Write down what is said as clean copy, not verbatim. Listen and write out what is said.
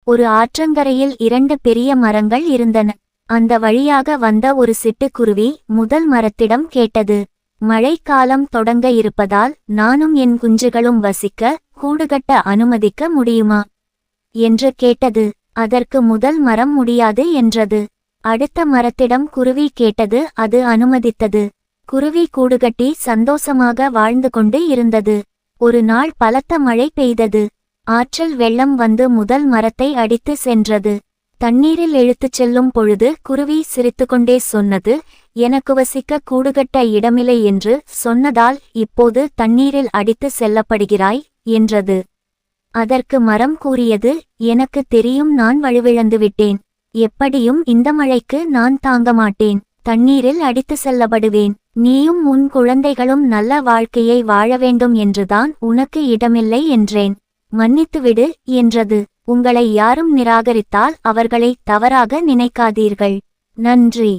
ஒரு ஆற்றங்கரையில் 2 பெரிய மரங்கள் இருந்தன. அந்த வழியாக வந்த ஒரு சிட்டுக்குருவி முதல் மரத்திடம் கேட்டது, மழைக்காலம் தொடங்க இருப்பதால் நானும் என் குஞ்சுகளும் வசிக்க கூடுகட்ட அனுமதிக்க முடியுமா என்று கேட்டது. அதற்கு முதல் மரம் முடியாது என்றது. அடுத்த மரத்திடம் குருவி கேட்டது. அது அனுமதித்தது. குருவி கூடுகட்டி சந்தோஷமாக வாழ்ந்து கொண்டு இருந்தது. ஒரு நாள் பலத்த மழை பெய்தது. ஆற்றில் வெள்ளம் வந்து முதல் மரத்தை அடித்து சென்றது. தண்ணீரில் இழுத்துச் செல்லும் பொழுது குருவி சிரித்துக்கொண்டே சொன்னது, எனக்கு வசிக்க கூடுகட்ட இடமில்லை என்று சொன்னதால் இப்போது தண்ணீரில் அடித்து செல்லப்படுகிறாய் என்றது. அதற்கு மரம் கூறியது, எனக்கு தெரியும், நான் வலுவிழந்து விட்டேன். எப்படியும் இந்த மழைக்கு நான் தாங்க மாட்டேன். தண்ணீரில் அடித்து செல்லப்படுவேன். நீயும் உன் குழந்தைகளும் நல்ல வாழ்க்கையை வாழ வேண்டும் என்றுதான் உனக்கு இடமில்லை என்றேன். மன்னித்துவிடு என்றது. உங்களை யாரும் நிராகரித்தால் அவர்களை தவறாக நினைக்காதீர்கள். நன்றி.